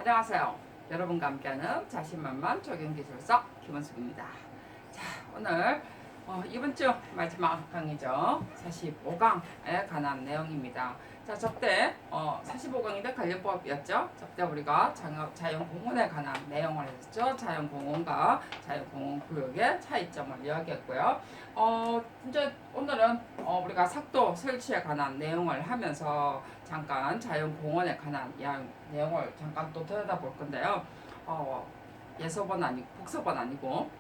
안녕하세요. 여러분과 함께하는 자신만만 적용기술사 김원숙입니다. 자, 오늘 이번 주 마지막 강의죠. 45강에 관한 내용입니다. 자, 저때 45강인데 관련법이었죠. 저때 우리가 자연공원에 관한 내용을 했었죠. 자연공원과 자연공원구역의 차이점을 이야기했고요. 이제 오늘은 우리가 sak도 설치에 관한 내용을 하면서 잠깐 자연공원에 관한 내용을 잠깐 또 들여다볼 건데요. 예서번 아니고 복서번 아니고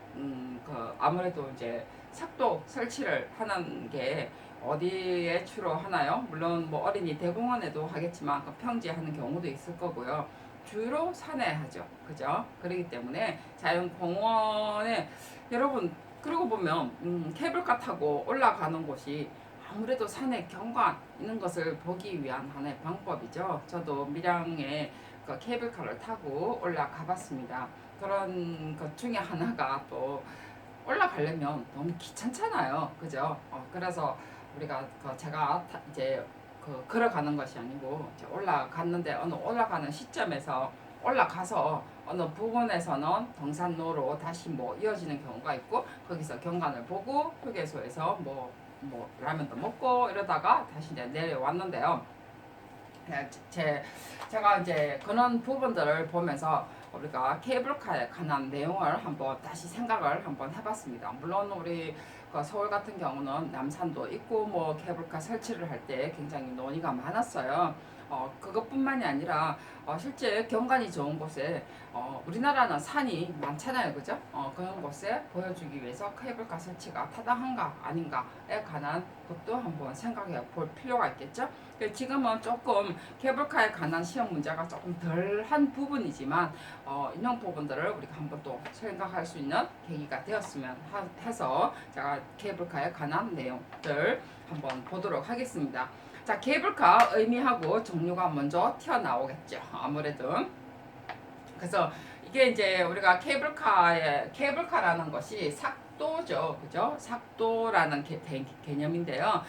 아무래도 이제 sak도 설치를 하는 게 어디에 주로 하나요? 물론 뭐 어린이 대공원에도 하겠지만 그 평지하는 경우도 있을 거고요. 주로 산에 하죠. 그죠? 그렇기 때문에 자연공원에 여러분 그러고 보면 케이블카 타고 올라가는 곳이 아무래도 산에 경관 있는 것을 보기 위한 하나의 방법이죠. 저도 밀양에 그 케이블카를 타고 올라가 봤습니다. 그런 것 중에 하나가 또 올라가려면 너무 귀찮잖아요. 그죠? 그래서 우리가 제가 이제 걸어가는 것이 아니고 이제 올라갔는데 어느 올라가는 시점에서 올라가서 어느 부분에서는 등산로로 다시 뭐 이어지는 경우가 있고 거기서 경관을 보고 휴게소에서 뭐 라면도 먹고 이러다가 다시 이제 내려왔는데요. 제가 이제 그런 부분들을 보면서 우리가 케이블카에 관한 내용을 한번 다시 생각을 한번 해봤습니다. 물론 우리 그 서울 같은 경우는 남산도 있고 뭐 케이블카 설치를 할 때 굉장히 논의가 많았어요. 그것뿐만이 아니라 실제 경관이 좋은 곳에 우리나라는 산이 많잖아요, 그죠? 그런 곳에 보여주기 위해서 케이블카 설치가 타당한가 아닌가에 관한 것도 한번 생각해 볼 필요가 있겠죠? 지금은 조금 케이블카에 관한 시험 문제가 조금 덜한 부분이지만 이런 부분들을 우리가 한번 또 생각할 수 있는 계기가 되었으면 해서 제가 케이블카에 관한 내용들 한번 보도록 하겠습니다. 자, 케이블카 의미하고 종류가 먼저 튀어나오겠죠. 아무래도. 그래서 이게 이제 우리가 케이블카라는 것이 sak도죠. 그죠? sak도라는 개념인데요.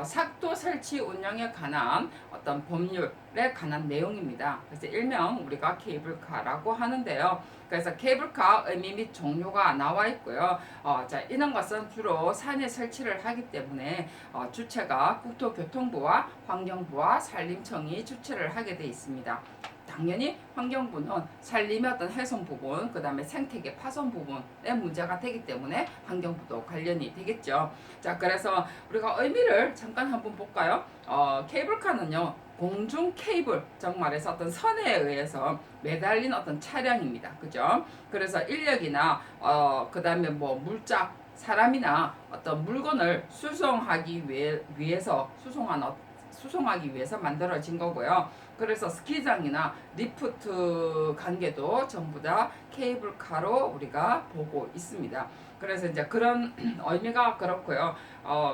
sak도 설치 운영에 관한 어떤 법률에 관한 내용입니다. 그래서 일명 우리가 케이블카라고 하는데요. 그래서 케이블카 의미 및 종류가 나와 있고요. 자, 이런 것은 주로 산에 설치를 하기 때문에 주체가 국토교통부와 환경부와 산림청이 주체를 하게 돼 있습니다. 당연히 환경부는 산림의 어떤 훼손 부분, 그 다음에 생태계 파손 부분에 문제가 되기 때문에 환경부도 관련이 되겠죠. 자, 그래서 우리가 의미를 잠깐 한번 볼까요? 케이블카는요, 공중 케이블, 정말에서 어떤 선에 의해서 매달린 어떤 차량입니다. 그죠? 그래서 인력이나, 그 다음에 뭐 물자, 사람이나 어떤 물건을 수송하기 위해서 만들어진 거고요. 그래서 스키장이나 리프트 관계도 전부 다 케이블카로 우리가 보고 있습니다. 그래서 이제 그런 의미가 그렇고요.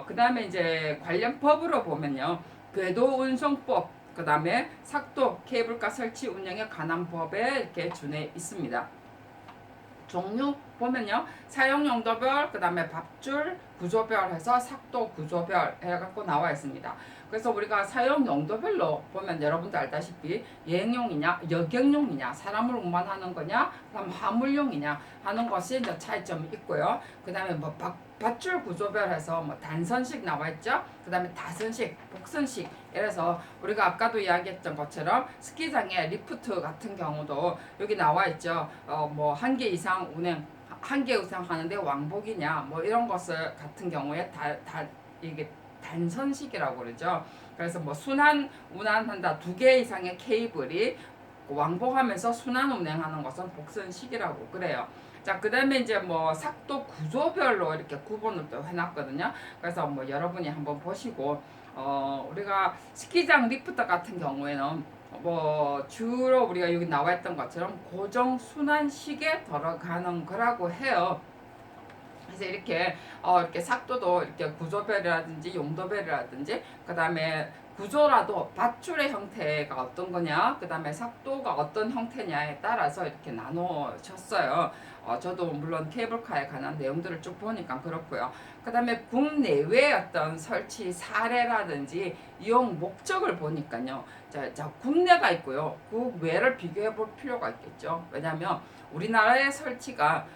그 다음에 이제 관련 법으로 보면요. 궤도운송법, 그 다음에 sak도 케이블카 설치 운영에 관한 법에 이렇게 준해 있습니다. 종류 보면요. 사용 용도별, 그 다음에 밥줄, 구조별 해서 sak도 구조별 해갖고 나와 있습니다. 그래서 우리가 사용 용도별로 보면 여러분도 알다시피 여행용이냐, 여객용이냐, 사람을 운반하는 거냐, 그다음 화물용이냐 하는 것이 이제 차이점이 있고요. 그 다음에 뭐 밧줄 구조별해서 뭐 단선식 나와 있죠. 그 다음에 다선식, 복선식. 이래서 우리가 아까도 이야기했던 것처럼 스키장의 리프트 같은 경우도 여기 나와 있죠. 뭐 한 개 이상 운행, 한 개 이상 하는데 왕복이냐, 뭐 이런 것을 같은 경우에 이게 단선식이라고 그러죠. 그래서 뭐 순환 운항한다, 두 개 이상의 케이블이 왕복하면서 순환 운행하는 것은 복선식이라고 그래요. 자, 그 다음에 이제 뭐 sak도 구조별로 이렇게 구분을 또 해놨거든요. 그래서 뭐 여러분이 한번 보시고, 우리가 스키장 리프트 같은 경우에는 뭐 주로 우리가 여기 나와 있던 것처럼 고정 순환식에 들어가는 거라고 해요. 그래서 이렇게 이렇게 sak도도 이렇게 구조별이라든지 용도별이라든지 그 다음에 구조라도 밧줄의 형태가 어떤 거냐, 그 다음에 삭도가 어떤 형태냐에 따라서 이렇게 나눠졌어요. 저도 물론 케이블카에 관한 내용들을 쭉 보니까 그렇고요. 그 다음에 국내외 어떤 설치 사례라든지 이용 목적을 보니까요. 자, 국내가 있고요. 국외를 비교해 볼 필요가 있겠죠. 왜냐하면 우리나라의 설치가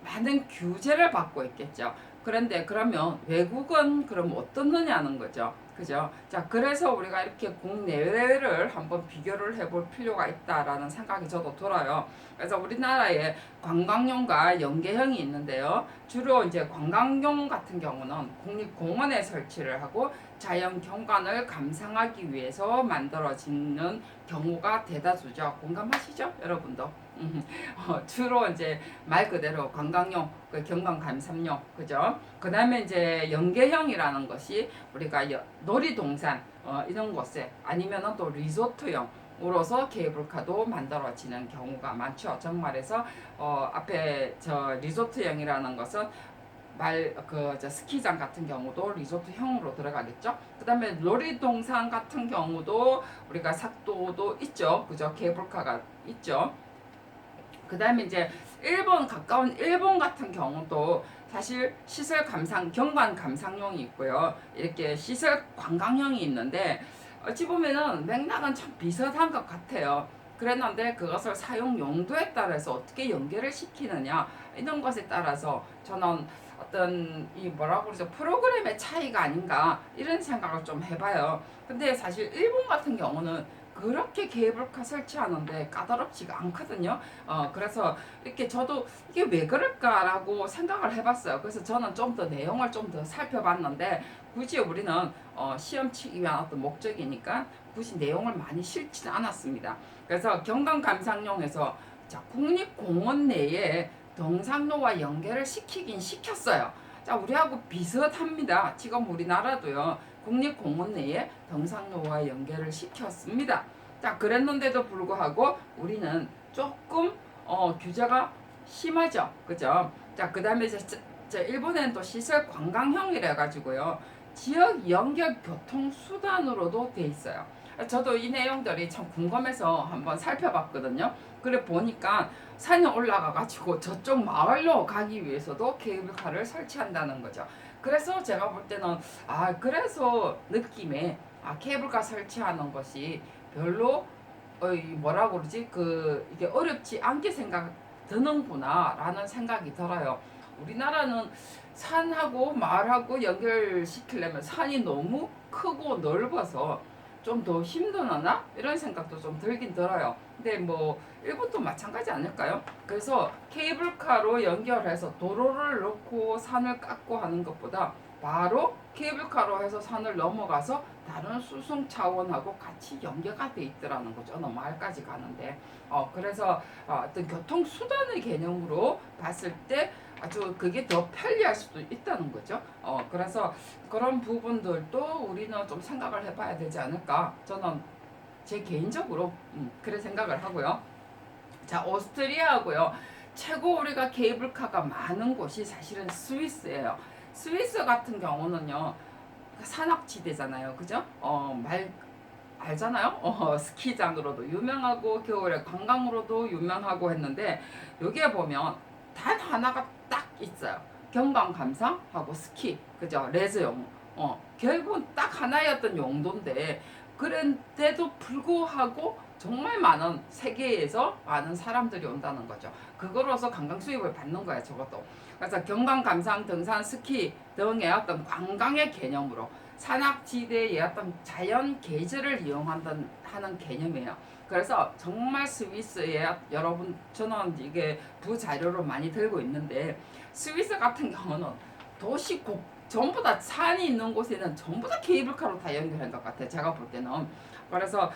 많은 규제를 받고 있겠죠. 그런데 그러면 외국은 그럼 어떻느냐는 거죠. 그죠? 자, 그래서 우리가 이렇게 국내외를 한번 비교를 해볼 필요가 있다라는 생각이 저도 들어요. 그래서 우리나라에 관광용과 연계형이 있는데요. 주로 이제 관광용 같은 경우는 국립공원에 설치를 하고 자연 경관을 감상하기 위해서 만들어지는 경우가 대다수죠. 공감하시죠? 여러분도? 주로 이제 말 그대로 관광용, 경관 감상용, 그죠? 그 다음에 이제 연계형이라는 것이 우리가 놀이동산 이런 곳에 아니면은 또 리조트형 으로서 케이블카도 만들어지는 경우가 많죠. 정말에서 앞에 저 리조트형이라는 것은 스키장 같은 경우도 리조트형으로 들어가겠죠. 그 다음에 놀이동산 같은 경우도 우리가 삭도도 있죠. 그죠? 케이블카가 있죠. 그 다음에 이제 가까운 일본 같은 경우도 사실 시설 감상, 경관 감상용이 있고요. 이렇게 시설 관광형이 있는데 어찌 보면은 맥락은 참 비슷한 것 같아요. 그랬는데 그것을 사용 용도에 따라서 어떻게 연계를 시키느냐 이런 것에 따라서 저는 어떤 이 뭐라고 그러죠, 프로그램의 차이가 아닌가 이런 생각을 좀 해봐요. 근데 사실 일본 같은 경우는 그렇게 케이블카 설치하는데 까다롭지가 않거든요. 그래서 이렇게 저도 이게 왜 그럴까라고 생각을 해봤어요. 그래서 저는 좀 더 내용을 좀 더 살펴봤는데 굳이 우리는 시험 치기 위한 어떤 목적이니까 굳이 내용을 많이 실지는 않았습니다. 그래서 경관 감상용에서 국립공원 내에 등산로와 연계를 시키긴 시켰어요. 자, 우리하고 비슷합니다. 지금 우리나라도요. 국립공원 내에 등산로와 연계를 시켰습니다. 자, 그랬는데도 불구하고 우리는 조금 규제가 심하죠. 그죠? 자, 그 다음에 일본에는 또 시설 관광형이라 가지고요. 지역 연결 교통 수단으로도 돼 있어요. 저도 이 내용들이 참 궁금해서 한번 살펴봤거든요. 그래 보니까 산에 올라가 가지고 저쪽 마을로 가기 위해서도 케이블카를 설치한다는 거죠. 그래서 제가 볼 때는 그래서 느낌에 케이블카 설치하는 것이 별로 뭐라고 그러지, 이게 어렵지 않게 드는구나라는 생각이 들어요. 우리나라는 산하고 마을하고 연결시키려면 산이 너무 크고 넓어서 좀 더 힘드나 이런 생각도 좀 들긴 들어요. 근데 뭐 일본도 마찬가지 아닐까요? 그래서 케이블카로 연결해서 도로를 넣고 산을 깎고 하는 것보다 바로 케이블카로 해서 산을 넘어가서 다른 수송 차원하고 같이 연계가 돼 있더라는 거죠. 마을까지 가는데. 그래서 어떤 교통수단의 개념으로 봤을 때 아주 그게 더 편리할 수도 있다는 거죠. 그래서 그런 부분들도 우리는 좀 생각을 해봐야 되지 않을까. 저는 제 개인적으로 그래 생각을 하고요. 자, 오스트리아하고요. 최고 우리가 케이블카가 많은 곳이 사실은 스위스예요. 스위스 같은 경우는요. 산악지대잖아요. 그죠? 알잖아요. 스키장으로도 유명하고 겨울에 관광으로도 유명하고 했는데 여기에 보면 단 하나가 딱 있어요. 경관 감상하고 스키. 그죠? 레저용. 결국은 딱 하나였던 용도인데 그런데도 불구하고 정말 많은 세계에서 많은 사람들이 온다는 거죠. 그거로서 관광 수입을 받는 거예요, 저것도. 그래서 경관 감상, 등산, 스키 등의 어떤 관광의 개념으로 산악지대의 어떤 자연 계절을 이용한다는 하는 개념이에요. 그래서 정말 스위스에 여러분, 저는 이게 부자료로 많이 들고 있는데 스위스 같은 경우는 도시 전부 다 산이 있는 곳에는 전부 다 케이블카로 다 연결한 것 같아요. 제가 볼 때는. 그래서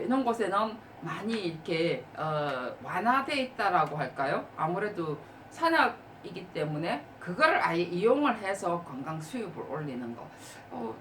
이런 곳에는 많이 이렇게 완화돼 있다라고 할까요? 아무래도 산악이기 때문에 그거를 아예 이용을 해서 관광 수입을 올리는 거.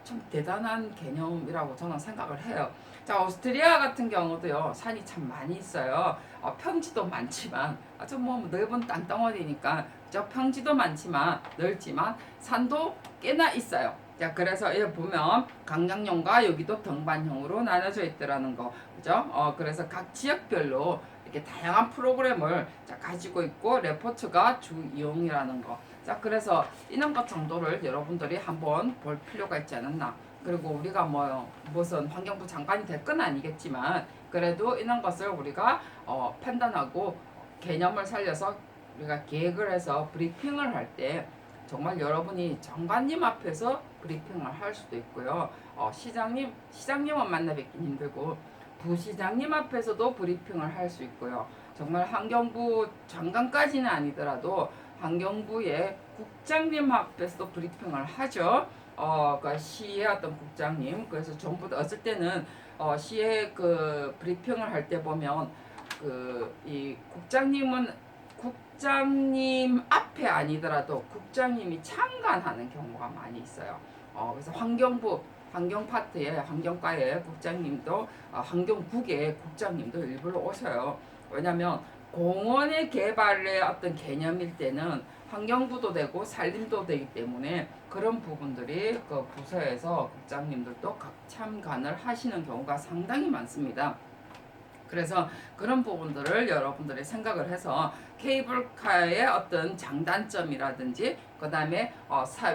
참 대단한 개념이라고 저는 생각을 해요. 자, 오스트리아 같은 경우도요, 산이 참 많이 있어요. 평지도 많지만, 아주 뭐 넓은 땅덩어리니까, 저 평지도 많지만, 넓지만, 산도 꽤나 있어요. 자, 그래서 여기 보면 강량용과 여기도 등반형으로 나눠져 있더라는 거, 그죠? 그래서 각 지역별로 이렇게 다양한 프로그램을 자, 가지고 있고 레포트가 주 이용이라는 거. 자, 그래서 이런 것 정도를 여러분들이 한번 볼 필요가 있지 않았나. 그리고 우리가 뭐 무슨 환경부 장관이 될 건 아니겠지만 그래도 이런 것을 우리가 판단하고 개념을 살려서 우리가 계획을 해서 브리핑을 할 때 정말 여러분이 장관님 앞에서 브리핑을 할 수도 있고요. 시장님은 만나 뵙긴 힘들고 부시장님 앞에서도 브리핑을 할 수 있고요. 정말 환경부 장관까지는 아니더라도 환경부의 국장님 앞에서도 브리핑을 하죠. 그 시의 어떤 국장님. 그래서 전부 다 어쩔 때는 시의 그 브리핑을 할 때 보면 그 이 국장님 앞에 아니더라도 국장님이 참관하는 경우가 많이 있어요. 그래서 환경 파트의 환경과의 국장님도 환경국의 국장님도 일부러 오셔요. 왜냐하면 공원의 개발의 어떤 개념일 때는 환경부도 되고 산림도 되기 때문에 그런 부분들이 그 부서에서 국장님들도 각 참관을 하시는 경우가 상당히 많습니다. 그래서 그런 부분들을 여러분들이 생각을 해서 케이블카의 어떤 장단점이라든지 그 다음에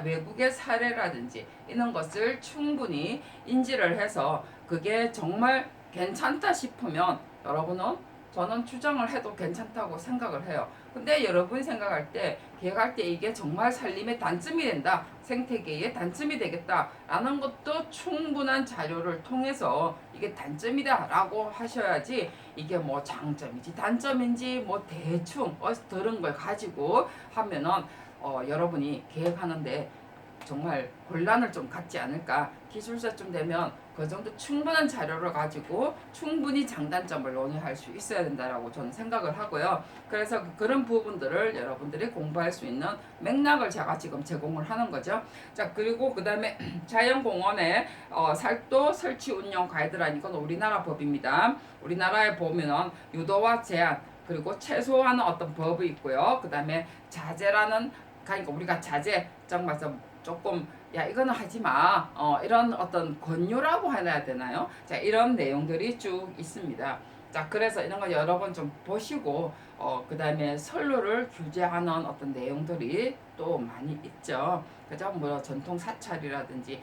외국의 사례라든지 이런 것을 충분히 인지를 해서 그게 정말 괜찮다 싶으면 여러분은 저는 추정을 해도 괜찮다고 생각을 해요. 근데 여러분이 생각할 때 계획할 때 이게 정말 살림의 단점이 된다, 생태계의 단점이 되겠다 라는 것도 충분한 자료를 통해서 이게 단점이다 라고 하셔야지 이게 뭐 장점인지 단점인지 뭐 대충 어디서 들은 걸 가지고 하면은 여러분이 계획하는데 정말 곤란을 좀 갖지 않을까. 기술자쯤 되면 그 정도 충분한 자료를 가지고 충분히 장단점을 논의할 수 있어야 된다라고 저는 생각을 하고요. 그래서 그런 부분들을 여러분들이 공부할 수 있는 맥락을 제가 지금 제공을 하는 거죠. 자, 그리고 그 다음에 자연공원의 살도 설치 운영 가이드라는 이건 우리나라 법입니다. 우리나라에 보면은 유도와 제한 그리고 최소화하는 어떤 법이 있고요. 그 다음에 자제라는 그러니까 우리가 자제 정말 조금 야 이거는 하지마 이런 어떤 권유라고 해야 되나요? 자, 이런 내용들이 쭉 있습니다. 자, 그래서 이런 거 여러 번 좀 보시고 그 다음에 선로를 규제하는 어떤 내용들이 또 많이 있죠. 그죠? 뭐 전통 사찰이라든지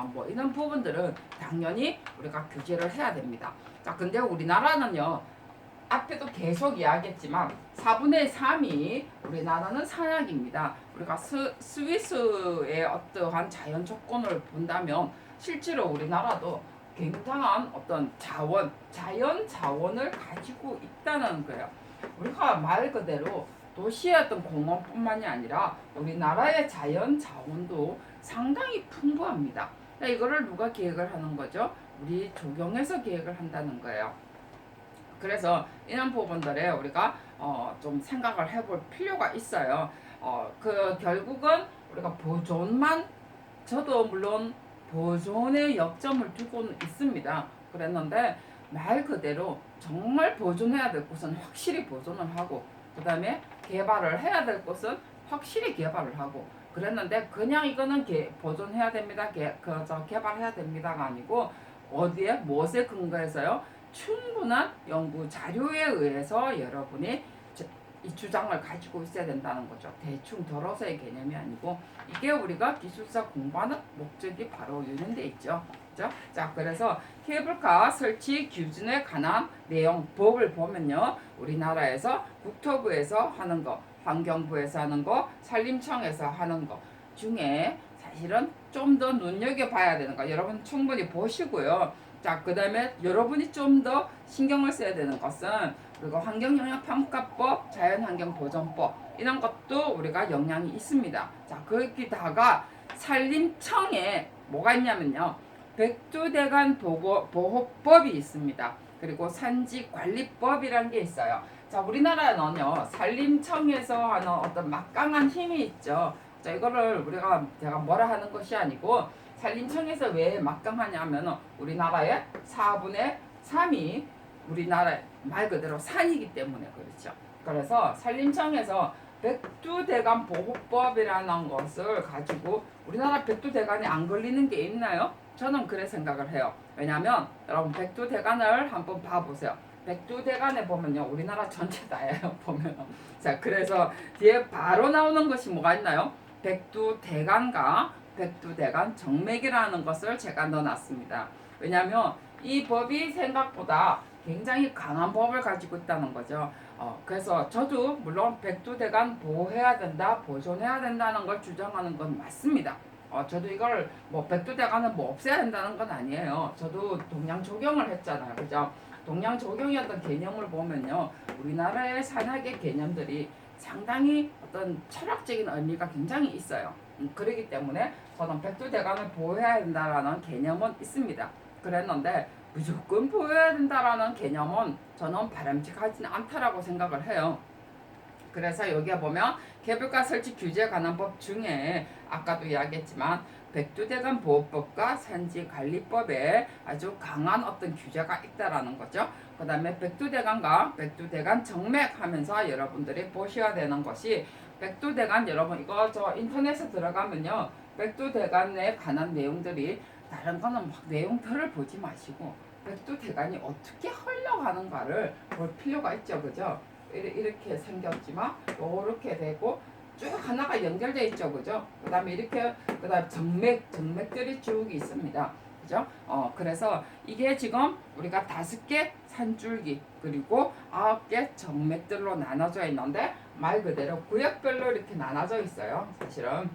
뭐 이런 부분들은 당연히 우리가 규제를 해야 됩니다. 자, 근데 우리나라는요. 앞에도 계속 이야기했지만 4분의 3이 우리나라는 산악입니다. 우리가 스위스의 어떠한 자연 조건을 본다면 실제로 우리나라도 굉장한 어떤 자연 자원을 가지고 있다는 거예요. 우리가 말 그대로 도시의 어떤 공원뿐만이 아니라 우리나라의 자연 자원도 상당히 풍부합니다. 이거를 누가 계획을 하는 거죠? 우리 조경에서 계획을 한다는 거예요. 그래서 이런 부분들에 우리가 좀 생각을 해볼 필요가 있어요. 그 결국은 우리가 보존만 저도 물론 보존에 역점을 두고는 있습니다. 그랬는데 말 그대로 정말 보존해야 될 곳은 확실히 보존을 하고 그 다음에 개발을 해야 될 곳은 확실히 개발을 하고 그랬는데 그냥 이거는 보존해야 됩니다. 개발해야 됩니다가 아니고 어디에 무엇에 근거해서요? 충분한 연구 자료에 의해서 여러분이 이 주장을 가지고 있어야 된다는 거죠. 대충 덜어서의 개념이 아니고 이게 우리가 기술사 공부하는 목적이 바로 유는데 있죠. 그죠? 자, 그래서 케이블카 설치 기준에 관한 내용 법을 보면요. 우리나라에서 국토부에서 하는 거, 환경부에서 하는 거, 산림청에서 하는 거 중에 사실은 좀 더 눈여겨봐야 되는 거 여러분 충분히 보시고요. 자, 그 다음에 여러분이 좀 더 신경을 써야 되는 것은 그리고 환경영향평가법, 자연환경보전법 이런 것도 우리가 영향이 있습니다. 자, 거기다가 산림청에 뭐가 있냐면요. 백두대간 보호법이 있습니다. 그리고 산지관리법이란 게 있어요. 자, 우리나라는요. 산림청에서 하는 어떤 막강한 힘이 있죠. 자, 이거를 제가 뭐라 하는 것이 아니고 산림청에서 왜 막강하냐면 우리나라의 4분의 3이 우리나라 말 그대로 산이기 때문에 그렇죠. 그래서 산림청에서 백두대간 보호법이라는 것을 가지고 우리나라 백두대간이 안 걸리는 게 있나요? 저는 그래 생각을 해요. 왜냐하면 여러분 백두대간을 한번 봐보세요. 백두대간에 보면요, 우리나라 전체 다예요. 보면. 자, 그래서 뒤에 바로 나오는 것이 뭐가 있나요? 백두대간과 백두대간 정맥이라는 것을 제가 넣어놨습니다. 왜냐하면 이 법이 생각보다 굉장히 강한 법을 가지고 있다는 거죠. 그래서 저도 물론 백두대간 보호해야 된다, 보존해야 된다는 걸 주장하는 건 맞습니다. 저도 이걸 뭐 백두대간은 뭐 없애야 된다는 건 아니에요. 저도 동양 조경을 했잖아요. 그죠? 동양 조경이었던 개념을 보면요, 우리나라의 산악의 개념들이 상당히 어떤 철학적인 의미가 굉장히 있어요. 그렇기 때문에 저는 백두대간을 보호해야 된다라는 개념은 있습니다. 그랬는데 무조건 보호해야 된다라는 개념은 저는 바람직하지 않다라고 생각을 해요. 그래서 여기에 보면 개별가 설치 규제에 관한 법 중에 아까도 이야기했지만 백두대간 보호법과 산지관리법에 아주 강한 어떤 규제가 있다라는 거죠. 그 다음에 백두대간과 백두대간 정맥 하면서 여러분들이 보셔야 되는 것이, 백두대간 여러분 이거 저 인터넷에 들어가면요, 백두대간에 관한 내용들이, 다른 거는 막 내용들을 보지 마시고 백두대간이 어떻게 흘러가는가를 볼 필요가 있죠. 그죠? 이렇게 생겼지만 이렇게 되고 쭉 하나가 연결되어 있죠. 그죠? 그 다음에 이렇게, 그 다음 정맥들이 쭉 있습니다. 그죠? 그래서 이게 지금 우리가 5개 산줄기 그리고 9개 정맥들로 나눠져 있는데 말 그대로 구역별로 이렇게 나눠져 있어요. 사실은.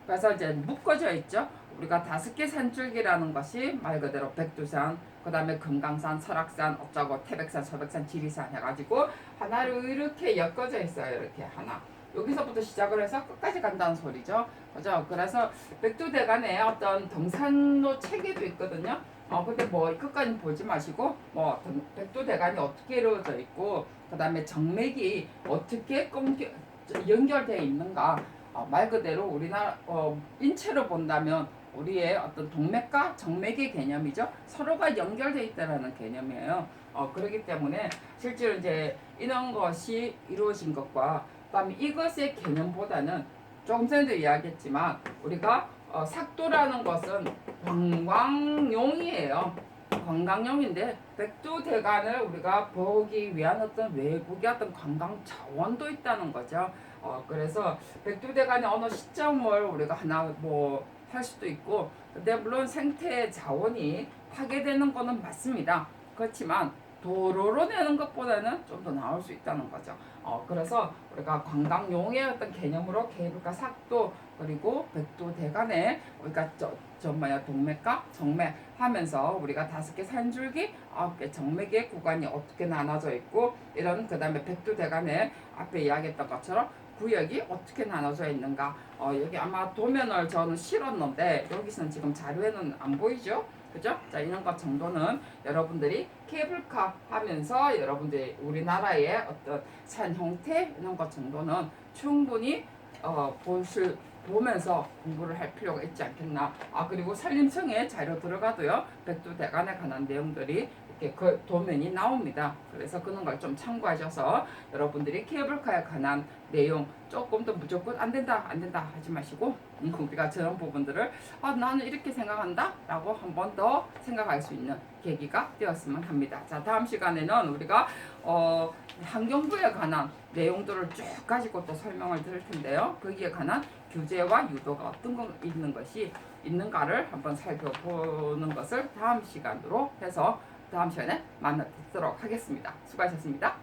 그래서 이제 묶어져 있죠. 우리가 5개 산줄기라는 것이 말 그대로 백두산, 그 다음에 금강산, 설악산, 어쩌고 태백산, 서백산, 지리산 해가지고 하나로 이렇게 엮어져 있어요. 이렇게 하나. 여기서부터 시작을 해서 끝까지 간다는 소리죠. 그죠? 그래서 백두대간에 어떤 등산로 체계도 있거든요. 근데 뭐 끝까지 보지 마시고 뭐 백두대간이 어떻게 이루어져 있고 그 다음에 정맥이 어떻게 연결되어 있는가, 말 그대로 우리나라 인체로 본다면 우리의 어떤 동맥과 정맥의 개념이죠. 서로가 연결되어 있다라는 개념이에요. 그렇기 때문에 실제로 이제 이런 것이 이루어진 것과 그다음에 이것의 개념보다는 조금 전에도 이야기했지만 우리가 삭도라는 것은 관광용이에요. 관광용인데 백두대간을 우리가 보기 위한 어떤 외국의 어떤 관광 자원도 있다는 거죠. 그래서 백두대간의 어느 시점을 우리가 하나 뭐 할 수도 있고, 근데 물론 생태 자원이 파괴되는 거는 맞습니다. 그렇지만 도로로 내는 것보다는 좀 더 나을 수 있다는 거죠. 그래서 우리가 관광용의 어떤 개념으로 케이블카 삭도 그리고 백두대간에 우리가 동맥과 정맥 하면서 우리가 5개 산줄기, 9개 정맥의 구간이 어떻게 나눠져 있고, 이런 그 다음에 백두대간에 앞에 이야기했던 것처럼 구역이 어떻게 나눠져 있는가. 여기 아마 도면을 저는 실었는데 여기서는 지금 자료에는 안 보이죠? 그죠? 자, 이런 것 정도는 여러분들이 케이블카 하면서 여러분들이 우리나라의 어떤 산 형태 이런 것 정도는 충분히 보면서 공부를 할 필요가 있지 않겠나. 그리고 산림청에 자료 들어가도요, 백두대간에 관한 내용들이 이렇게 그 도면이 나옵니다. 그래서 그런 걸 좀 참고하셔서 여러분들이 케이블카에 관한 내용 조금 더 무조건 안 된다 하지 마시고, 우리가 저런 부분들을 나는 이렇게 생각한다 라고 한 번 더 생각할 수 있는 계기가 되었으면 합니다. 자, 다음 시간에는 우리가 환경부에 관한 내용들을 쭉 가지고 또 설명을 드릴 텐데요, 거기에 관한 규제와 유도가 어떤 거 있는 것이 있는가를 한번 살펴보는 것을 다음 시간으로 해서 다음 시간에 만나 뵙도록 하겠습니다. 수고하셨습니다.